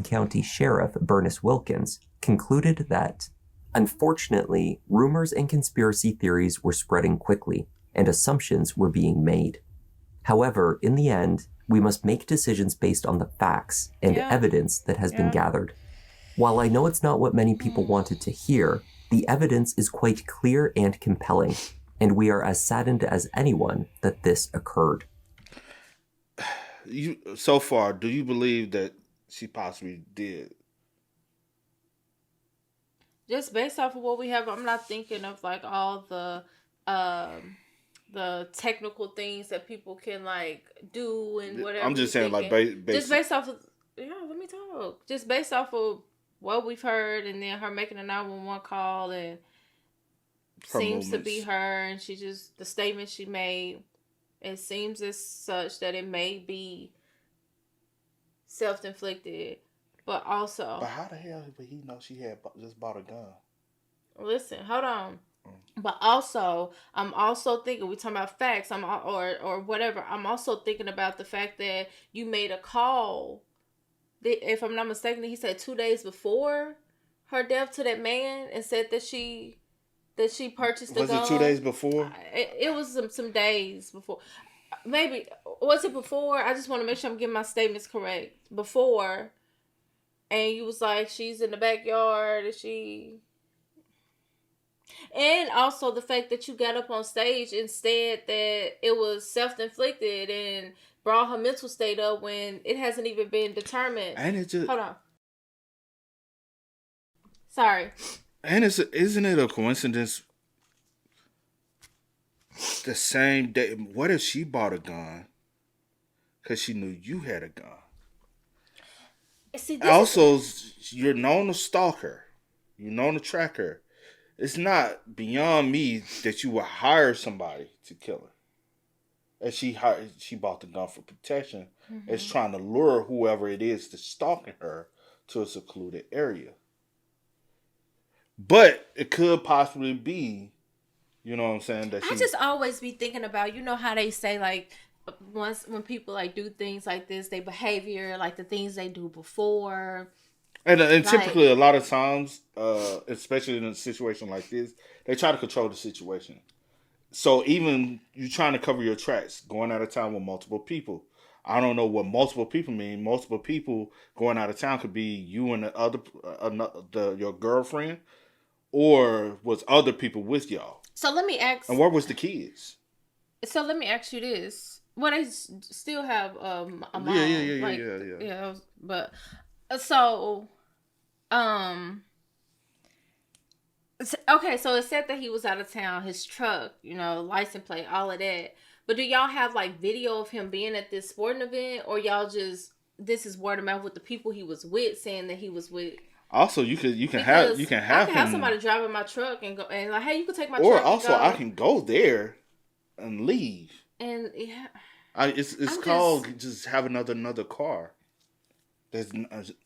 County Sheriff Bernice Wilkins concluded that, unfortunately, rumors and conspiracy theories were spreading quickly, and assumptions were being made. However, in the end, we must make decisions based on the facts and evidence that has been gathered. While I know it's not what many people wanted to hear, the evidence is quite clear and compelling, and we are as saddened as anyone that this occurred. So far, do you believe that she possibly did? Just based off of what we have, I'm not thinking of like all the technical things that people can like do and whatever. I'm just saying, like, just based off of let me talk. Just based off of what we've heard, and then her making a 911 call, and seems to be her, and she just the statement she made. It seems as such that it may be self-inflicted, but also. But how the hell would he know she had just bought a gun? Listen, hold on. But also, I'm also thinking, we talking about facts, or whatever. I'm also thinking about the fact that you made a call. If I'm not mistaken, he said 2 days before her death to that man, and said that she purchased the gun. Was it 2 days before? It was some days before. Maybe was it before? I just want to make sure I'm getting my statements correct. Before, and you was like, she's in the backyard, and she. And also the fact that you got up on stage and said that it was self-inflicted and brought her mental state up when it hasn't even been determined. And it just... Hold on. Sorry. And isn't it a coincidence? The same day. What if she bought a gun because she knew you had a gun? See, also, you're known to stalk her. You're known to track her. It's not beyond me that you would hire somebody to kill her. And she bought the gun for protection. Mm-hmm. It's trying to lure whoever it is that's stalking her to a secluded area. But it could possibly be, you know what I'm saying? That I just always be thinking about, you know how they say, like, when people like do things like this, their behavior, like the things they do before. And typically, a lot of times, especially in a situation like this, they try to control the situation. So even you trying to cover your tracks, going out of town with multiple people. I don't know what multiple people mean. Multiple people going out of town could be you and your girlfriend, or was other people with y'all. So let me ask. And where was the kids? So let me ask you this: well, they still have a mom. Yeah. But so. Okay, so it said that he was out of town, his truck, license plate, all of that. But do y'all have like video of him being at this sporting event, or y'all just this is word of mouth with the people he was with, saying that he was with? Also, you can have somebody driving my truck and go and like, hey, you can take my truck. Or truck. Also, I can go there and leave. And yeah, it's called just have another car.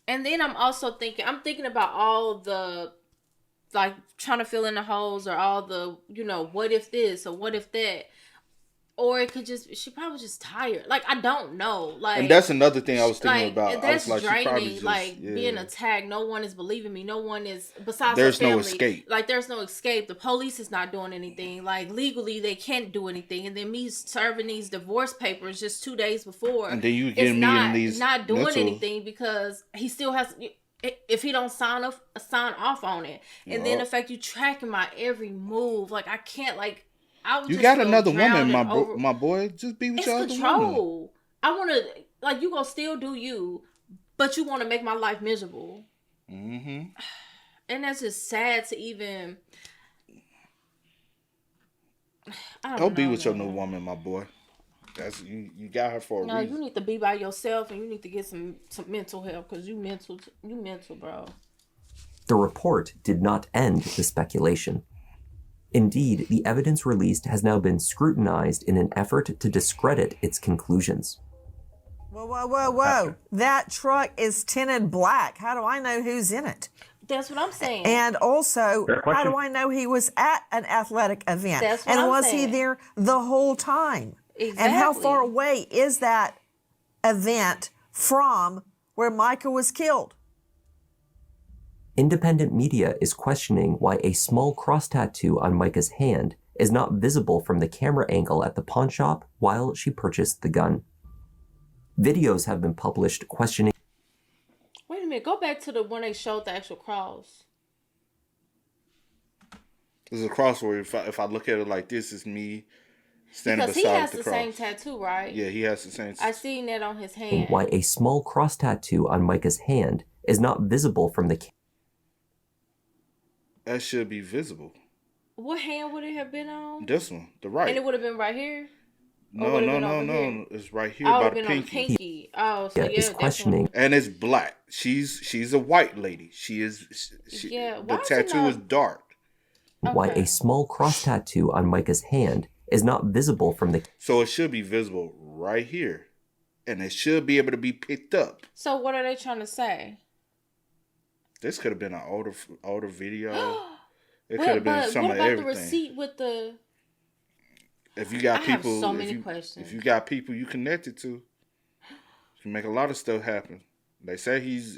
And then I'm thinking about all the, like, trying to fill in the holes, or all the, what if this or what if that, or it could she probably just tired. Like, I don't know. Like, and that's another thing I was thinking about. That's draining. Being attacked. No one is believing me. No one is, besides there's her family. No escape. Like, there's no escape. The police is not doing anything. Like, legally they can't do anything. And then me serving these divorce papers just 2 days before, and then you get me in these not doing anything because he still has. If he don't sign off on it, and then the fact you tracking my every move, like, I can't, like. You got another woman, my boy. Just be with your other woman. I want to, like, you gonna still do you, but you want to make my life miserable. Mm-hmm. And that's just sad to even. Don't be with your new woman, my boy. That's you got her for a reason. No, you need to be by yourself, and you need to get some mental help, because you mental, bro. The report did not end the speculation. Indeed, the evidence released has now been scrutinized in an effort to discredit its conclusions. Whoa. That truck is tinted black. How do I know who's in it? That's what I'm saying. And also, how do I know he was at an athletic event? That's what and I'm was saying. he there the whole time? Exactly. And how far away is that event from where Mica was killed? Independent media is questioning why a small cross tattoo on Mica's hand is not visible from the camera angle at the pawn shop while she purchased the gun. Videos have been published questioning. Wait a minute, go back to the one they showed the actual cross. There's a cross where if I look at it like this, it's me standing beside the cross. Because he has the same tattoo, right? Yeah, he has the same. I seen that on his hand. Why a small cross tattoo on Mica's hand is not visible from the. That should be visible. What hand would it have been on? This one, the right. And it would have been right here? No. It's right here by the pinky. Oh, so is questioning. And it's black. She's a white lady. The tattoo is dark. Okay. Why a small cross tattoo on Mica's hand is not visible from the. So it should be visible right here. And it should be able to be picked up. So what are they trying to say? This could have been an older video. It could have been some what of about everything. the receipt with the? If you got I people, have so many questions. If you got people you connected to, you can make a lot of stuff happen. They say he's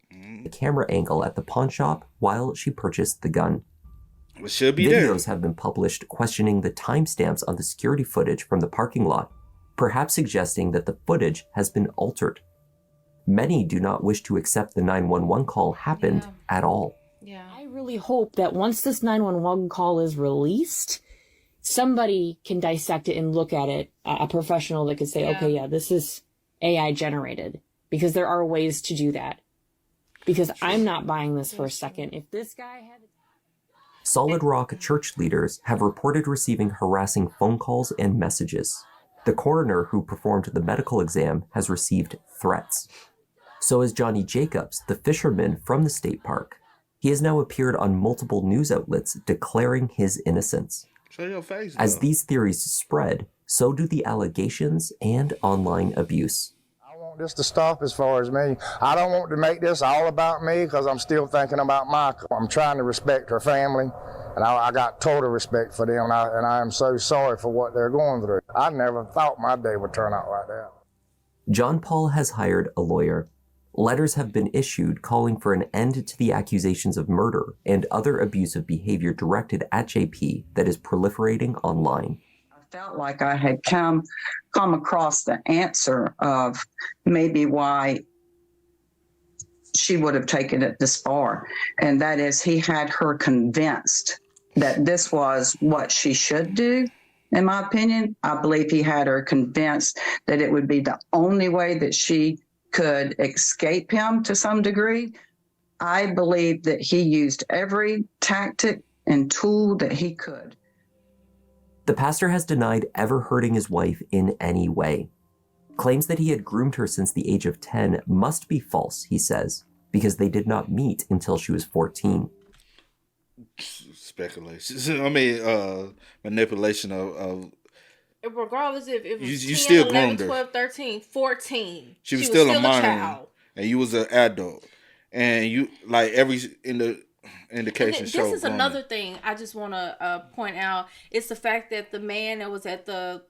the camera angle at the pawn shop while she purchased the gun. It should be Videos have been published questioning the timestamps on the security footage from the parking lot, perhaps suggesting that the footage has been altered. Many do not wish to accept the 911 call happened at all. Yeah. I really hope that once this 911 call is released, somebody can dissect it and look at it, a professional that could say, okay, yeah, this is AI generated, because there are ways to do that. Because I'm not buying this for a second. If this guy had... Solid Rock church leaders have reported receiving harassing phone calls and messages. The coroner who performed the medical exam has received threats. So has Johnny Jacobs, the fisherman from the state park. He has now appeared on multiple news outlets declaring his innocence. Show your face, As these theories spread, so do the allegations and online abuse. I want this to stop as far as me. I don't want to make this all about me because I'm still thinking about Mica. I'm trying to respect her family, and I got total respect for them, and I am so sorry for what they're going through. I never thought my day would turn out like that. John Paul has hired a lawyer. Letters have been issued calling for an end to the accusations of murder and other abusive behavior directed at JP that is proliferating online. I felt like I had come across the answer of maybe why she would have taken it this far. And that is, he had her convinced that this was what she should do. In my opinion, I believe he had her convinced that it would be the only way that she could escape him to some degree. I believe that he used every tactic and tool that he could. The pastor has denied ever hurting his wife in any way. Claims that he had groomed her since the age of 10 must be false, he says, because they did not meet until she was 14. Speculation. I mean, manipulation of regardless if it was you 10, still 11, groomed her. 12, 13, 14. She was still a minor, child. and you was an adult, and you like every in the indication. This is another thing I just want to point out. It's the fact that the man that was at the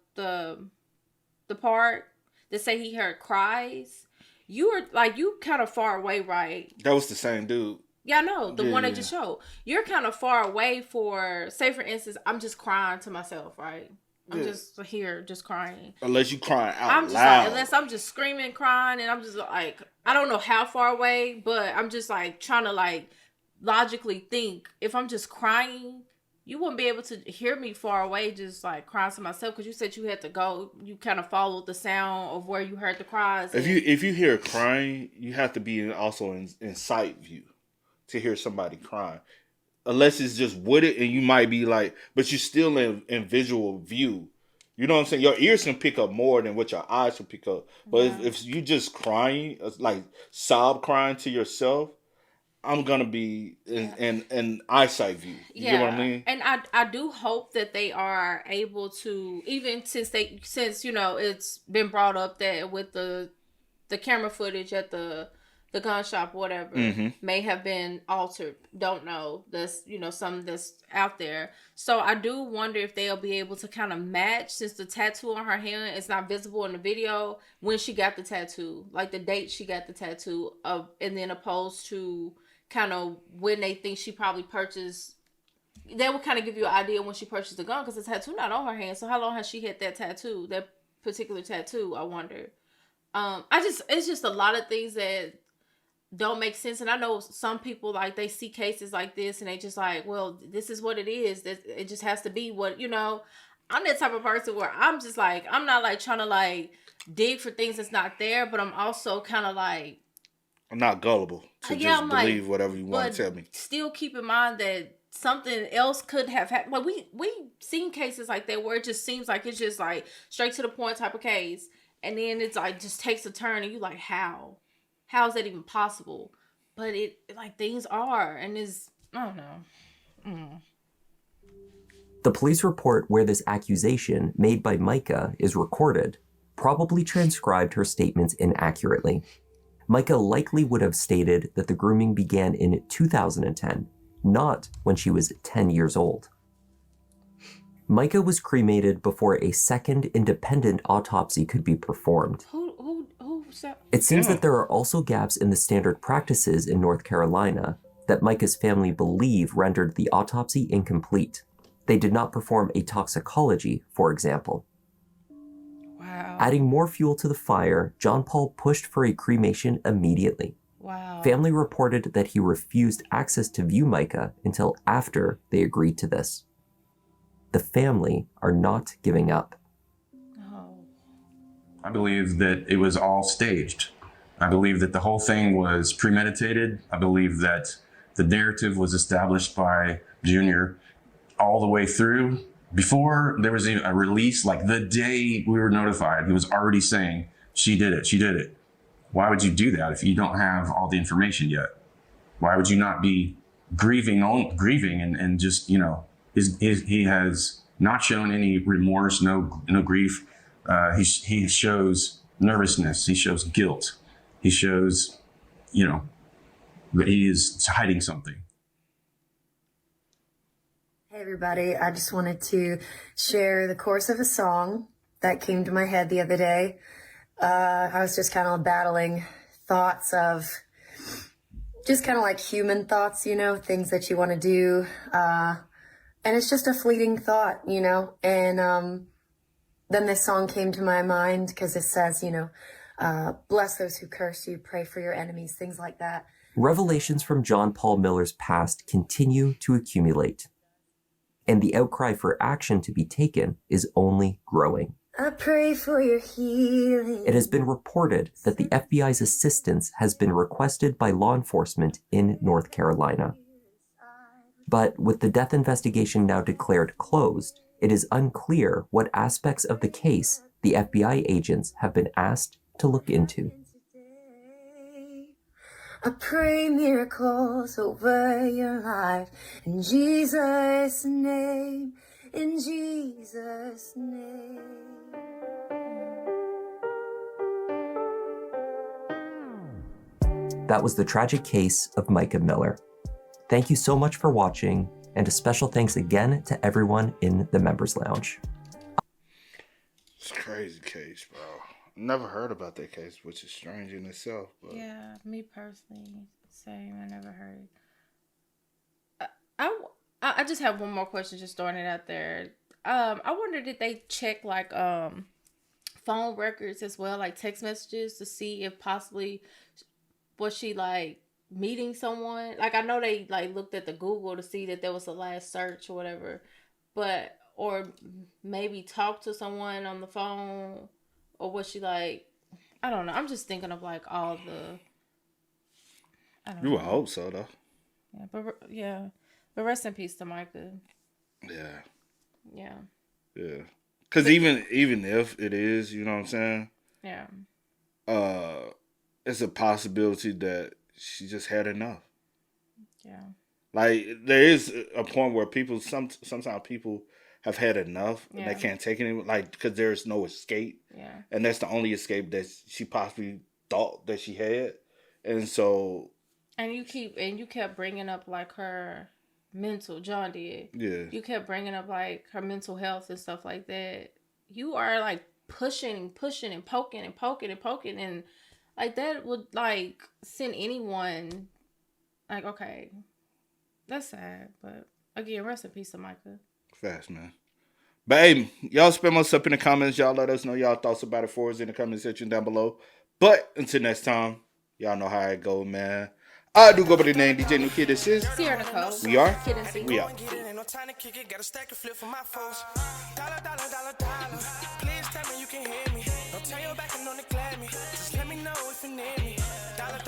park that say he heard cries. You were you kind of far away, right? That was the same dude. Yeah, I know. The one that just showed. You're kind of far away for, say for instance, I'm just crying to myself, right? I'm just here, just crying. Unless you crying out I'm just loud. unless I'm just screaming, crying, and I'm just like, I don't know how far away, but I'm just like trying to logically think. If I'm just crying, you wouldn't be able to hear me far away, just like crying to myself, because you said you had to go. You kind of followed the sound of where you heard the cries. If you hear crying, you have to be also in sight view to hear somebody crying. Unless it's just with it, and you might be but you're still in visual view. You know what I'm saying? Your ears can pick up more than what your eyes can pick up. But if you just crying, sob crying to yourself, I'm gonna be in eyesight view. You get what I mean? And I do hope that they are able to, even since it's been brought up that with the camera footage at the gun shop, whatever, may have been altered. Don't know. That's something that's out there. So I do wonder if they'll be able to kind of match, since the tattoo on her hand is not visible in the video, when she got the tattoo, like the date she got the tattoo of, and then opposed to kind of when they think she probably purchased. They will kind of give you an idea when she purchased the gun, because the tattoo not on her hand. So how long has she had that tattoo, that particular tattoo? I wonder. It's just a lot of things that don't make sense. And I know some people, they see cases like this and they just well, this is what it is. It just has to be what, I'm that type of person where I'm just I'm not trying to dig for things that's not there, but I'm also kind of I'm not gullible to just believe whatever you want to tell me. Still keep in mind that something else could have happened. We seen cases like that where it just seems like it's just straight to the point type of case, and then it's just takes a turn and you how is that even possible? But it things are, and is, I don't know. The police report where this accusation made by Mica is recorded probably transcribed her statements inaccurately. Mica likely would have stated that the grooming began in 2010 not when she was 10 years old. Mica was cremated before a second independent autopsy could be performed. It seems that there are also gaps in the standard practices in North Carolina that Mica's family believe rendered the autopsy incomplete. They did not perform a toxicology, for example. Wow. Adding more fuel to the fire, John Paul pushed for a cremation immediately. Wow. Family reported that he refused access to view Mica until after they agreed to this. The family are not giving up. I believe that it was all staged. I believe that the whole thing was premeditated. I believe that the narrative was established by Junior all the way through. Before there was a release, like the day we were notified, he was already saying, she did it, she did it. Why would you do that if you don't have all the information yet? Why would you not be grieving and just, you know, he has not shown any remorse, no grief. He shows nervousness. He shows guilt. He shows, you know, that he is hiding something. Hey everybody, I just wanted to share the chorus of a song that came to my head the other day. I was just kind of battling thoughts of just kind of like human thoughts, you know, things that you want to do. And it's just a fleeting thought, you know, and then this song came to my mind because it says, you know, bless those who curse you, pray for your enemies, things like that. Revelations from John Paul Miller's past continue to accumulate, and the outcry for action to be taken is only growing. I pray for your healing. It has been reported that the FBI's assistance has been requested by law enforcement in North Carolina. But with the death investigation now declared closed, it is unclear what aspects of the case the FBI agents have been asked to look into. I pray miracles over your life in Jesus' name, in Jesus' name. That was the tragic case of Mica Miller. Thank you so much for watching, and a special thanks again to everyone in the Members Lounge. It's a crazy case, bro. Never heard about that case, which is strange in itself. But yeah, me personally, same. I never heard. I just have one more question, just throwing it out there. I wonder, did they check like phone records as well, like text messages, to see if possibly was she like meeting someone? Like, I know they like looked at the Google to see that there was a last search or whatever, but or maybe talked to someone on the phone, or was she like, I don't know. I'm just thinking of like all the. I don't know. You would hope so, though. But rest in peace to Mica. Yeah. Because even if it is, you know what I'm saying? Yeah. It's a possibility that she just had enough. Yeah. Like, there is a point where people, sometimes people have had enough and they can't take it anymore, like, because there's no escape. Yeah. And that's the only escape that she possibly thought that she had. And so. And you kept bringing up like her mental, John did. Yeah. You kept bringing up like her mental health and stuff like that. You are like pushing and poking and like that would like send anyone like, okay, that's sad. But again, rest in peace to Mica. Fast, man. But hey, y'all spam us up in the comments. Y'all let us know y'all thoughts about it for us in the comment section down below. But until next time, y'all know how it go, man. I do go by the name DJ New Kid. This is Sierra Nicole. We are Kid and C. We are. Please tell me you can hear me. Don't turn your back and don't neglect me. Just let me know if you need me. Dollar.